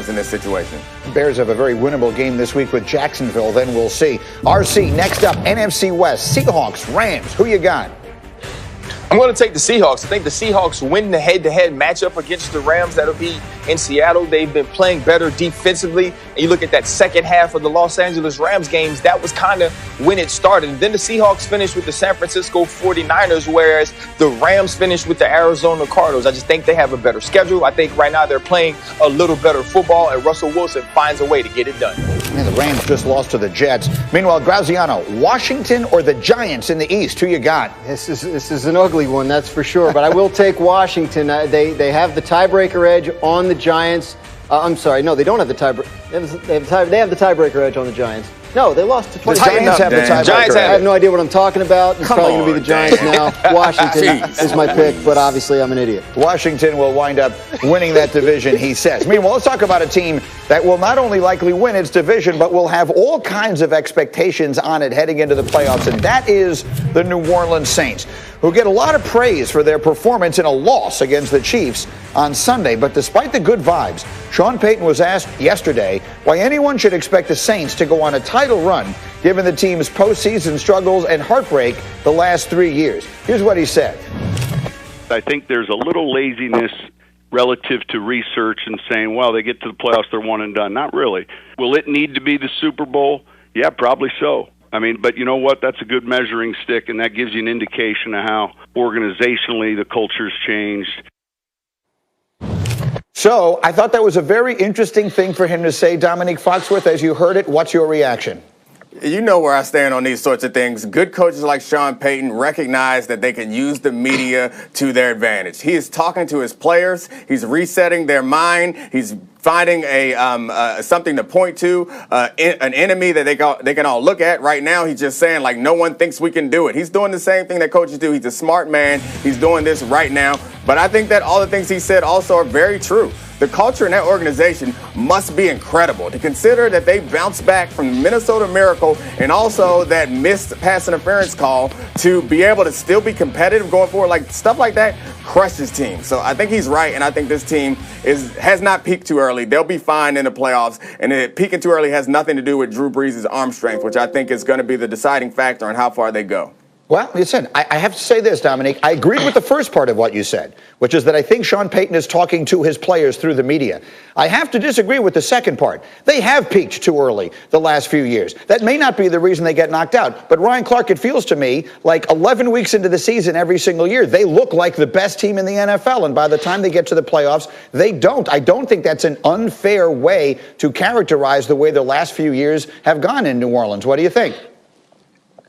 themselves in this situation. Bears have a very winnable game this week with Jacksonville. Then we'll see. RC, next up, NFC West, Seahawks, Rams. Who you got? I'm going to take the Seahawks. I think the Seahawks win the head-to-head matchup against the Rams. That'll be in Seattle. They've been playing better defensively. And you look at that second half of the Los Angeles Rams games, that was kind of when it started. And then the Seahawks finished with the San Francisco 49ers, whereas the Rams finished with the Arizona Cardinals. I just think they have a better schedule. I think right now they're playing a little better football, and Russell Wilson finds a way to get it done. And the Rams just lost to the Jets. Meanwhile, Graziano, Washington or the Giants in the East? Who you got? This is an ugly one, that's for sure. But I will take Washington. They have the tiebreaker edge on the Giants. I'm sorry, no, they don't have the tiebreaker. They have the tiebreaker edge on the Giants. No, they lost to 20. The Giants have the tiebreaker. I have no idea what I'm talking about. It's probably going to be the Giants now. Washington is my pick, but obviously I'm an idiot. Washington will wind up winning that division, he says. Meanwhile, let's talk about a team that will not only likely win its division, but will have all kinds of expectations on it heading into the playoffs, and that is the New Orleans Saints, who get a lot of praise for their performance in a loss against the Chiefs on Sunday. But despite the good vibes, Sean Payton was asked yesterday why anyone should expect the Saints to go on a title run given the team's postseason struggles and heartbreak the last 3 years. Here's what he said. I think there's a little laziness relative to research and saying, well, they get to the playoffs, they're one and done. Not really. Will it need to be the Super Bowl? Yeah, probably so. I mean, but you know what? That's a good measuring stick, and that gives you an indication of how organizationally the culture's changed. So I thought that was a very interesting thing for him to say. Dominique Foxworth, as you heard it, what's your reaction? You know where I stand on these sorts of things. Good coaches like Sean Payton recognize that they can use the media to their advantage. He is talking to his players. He's resetting their mind. He's finding something to point to, an enemy that they can all look at. Right now, he's just saying, like, no one thinks we can do it. He's doing the same thing that coaches do. He's a smart man. He's doing this right now. But I think that all the things he said also are very true. The culture in that organization must be incredible. To consider that they bounced back from the Minnesota Miracle and also that missed pass interference call to be able to still be competitive going forward, like stuff like that crushes teams. So I think he's right, and I think this team has not peaked too early. They'll be fine in the playoffs, and peaking too early has nothing to do with Drew Brees' arm strength, which I think is going to be the deciding factor on how far they go. Well, listen, I have to say this, Dominique. I agreed with the first part of what you said, which is that I think Sean Payton is talking to his players through the media. I have to disagree with the second part. They have peaked too early the last few years. That may not be the reason they get knocked out. But Ryan Clark, it feels to me like 11 weeks into the season every single year, they look like the best team in the NFL. And by the time they get to the playoffs, they don't. I don't think that's an unfair way to characterize the way the last few years have gone in New Orleans. What do you think?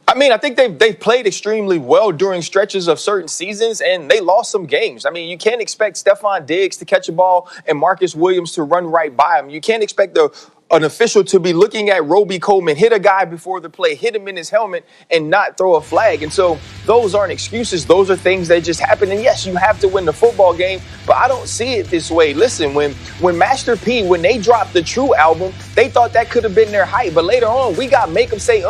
I mean, I think they've played extremely well during stretches of certain seasons, and they lost some games. I mean, you can't expect Stephon Diggs to catch a ball and Marcus Williams to run right by him. You can't expect an official to be looking at Roby Coleman, hit a guy before the play, hit him in his helmet, and not throw a flag. And so those aren't excuses. Those are things that just happen. And yes, you have to win the football game, but I don't see it this way. Listen, when Master P, when they dropped the True album, they thought that could have been their hype. But later on, we got Make 'Em Say,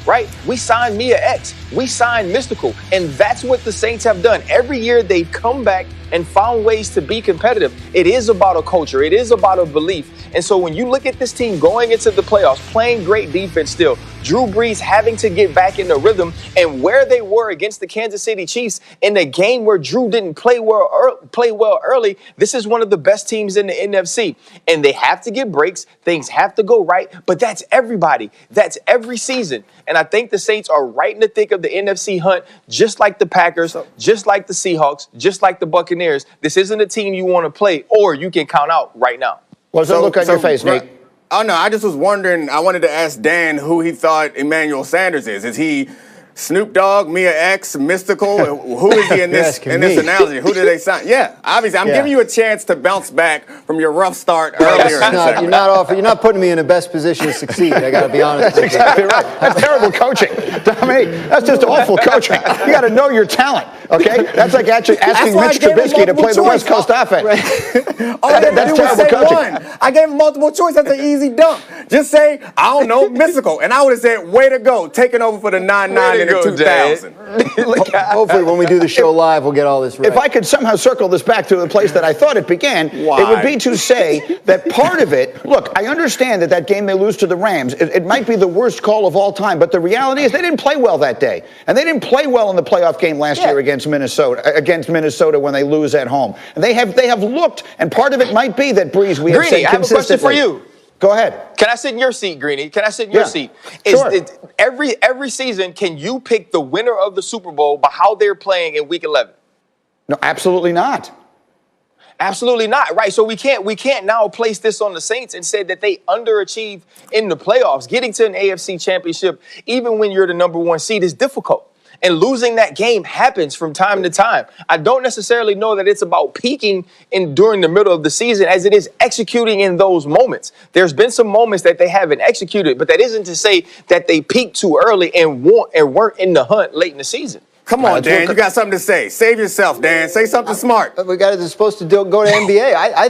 right? We signed Mia X. We signed Mystical. And that's what the Saints have done. Every year they've come back and found ways to be competitive. It is about a culture. It is about a belief. And so when you look at this team going into the playoffs, playing great defense still, Drew Brees having to get back in the rhythm, and where they were against the Kansas City Chiefs in a game where Drew didn't play well early, this is one of the best teams in the NFC. And they have to get breaks. Things have to go right. But that's everybody. That's every season. And I think the Saints are right in the thick of the NFC hunt, just like the Packers, just like the Seahawks, just like the Buccaneers. This isn't a team you want to play or you can count out right now. What's that look on your face, Nate? Oh, no, I just was wondering. I wanted to ask Dan who he thought Emmanuel Sanders is. Is he Snoop Dogg, Mia X, Mystical? Who is he in this analogy? Who did they sign? Yeah, obviously, I'm giving you a chance to bounce back from your rough start earlier. You're not putting me in the best position to succeed. I got to be honest. That's exactly right. That's terrible coaching, Dominique. That's just awful coaching. You got to know your talent. Okay, that's like actually asking Mitch Trubisky to play the West Coast offense. All that's terrible coaching. I gave him multiple choice. That's an easy dunk. Just say, I don't know, mystical. And I would have said, way to go, taking over for the 9-9 in the 2000. Hopefully when we do the show live, we'll get all this right. If I could somehow circle this back to the place that I thought it began, Why? it would be to say that part of it, look, I understand that game they lose to the Rams, it might be the worst call of all time, but the reality is they didn't play well that day. And they didn't play well in the playoff game last year against Minnesota when they lose at home. And they have looked, and part of it might be that Breeze, we have said Greeny, I have a question for you. Go ahead. Can I sit in your seat, Greeny? Can I sit in your seat? Sure. Every season, can you pick the winner of the Super Bowl by how they're playing in Week 11? No, absolutely not. Absolutely not, right? So we can't now place this on the Saints and say that they underachieved in the playoffs. Getting to an AFC championship, even when you're the number one seed, is difficult. And losing that game happens from time to time. I don't necessarily know that it's about peaking during the middle of the season as it is executing in those moments. There's been some moments that they haven't executed, but that isn't to say that they peaked too early and weren't in the hunt late in the season. Come on, Dan. You got something to say. Save yourself, Dan. Say something smart. We got to supposed to go to NBA. I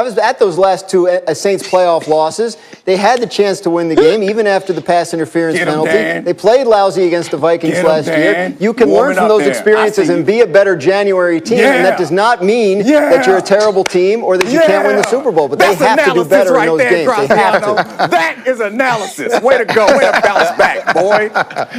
was at those last two Saints playoff losses. They had the chance to win the game, even after the pass interference penalty. They played lousy against the Vikings last year. You can learn from those experiences and be a better January team, and that does not mean that you're a terrible team or that you can't win the Super Bowl. But they have to do better in those games. They have to. That is analysis. Way to go. Way to bounce back, boy.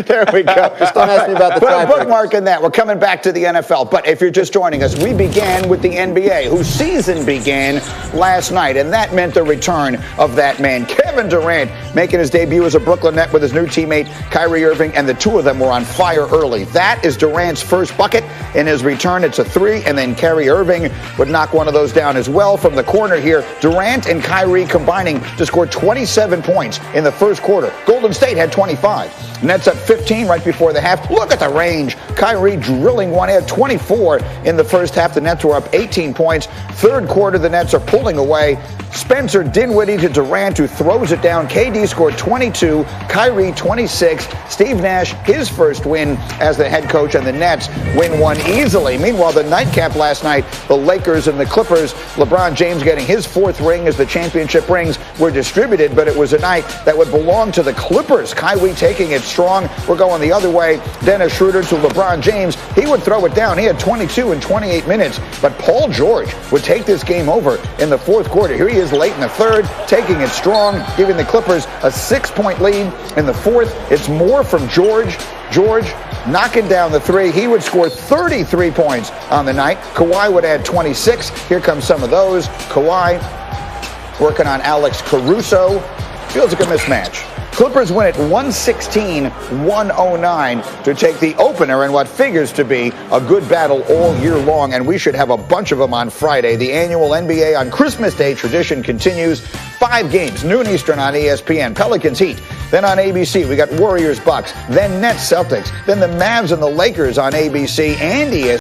There we go. Just don't ask me about the tiebreakers. Put a bookmark in that. We're coming back to the NFL. But if you're just joining us, we began with the NBA, whose season began last night, and that meant the return of that man, Kevin Durant, making his debut as a Brooklyn Net with his new teammate, Kyrie Irving, and the two of them were on fire early. That is Durant's first bucket. In his return, it's a three, and then Kyrie Irving would knock one of those down as well from the corner here. Durant and Kyrie combining to score 27 points in the first quarter. Golden State had 25. Nets up 15 right before the half. Look at the range. Kyrie drilling one. He had 24 in the first half. The Nets were up 18 points. Third quarter, the Nets are pulling away. Spencer Dinwiddie to Durant, who throws it down. KD scored 22. Kyrie 26. Steve Nash, his first win as the head coach, and the Nets win one easily. Meanwhile, the nightcap last night, the Lakers and the Clippers, LeBron James getting his fourth ring as the championship rings were distributed, but it was a night that would belong to the Clippers. Kyrie taking it strong. We're going the other way. Dennis Schroeder to LeBron James. He would throw it down. He had 22 in 28 minutes, but Paul George would take this game over in the fourth quarter. Here he is late in the third, taking it strong, giving the Clippers a 6-point lead in the fourth. It's more from George. George knocking down the three. He would score 33 points on the night. Kawhi would add 26. Here comes some of those. Kawhi working on Alex Caruso. Feels like a mismatch. Clippers win it 116-109 to take the opener in what figures to be a good battle all year long, and we should have a bunch of them on Friday. The annual NBA on Christmas Day tradition continues. 5 games, noon Eastern on ESPN. Pelicans Heat. Then on ABC, we got Warriors Bucks. Then Nets Celtics. Then the Mavs and the Lakers on ABC and ESPN.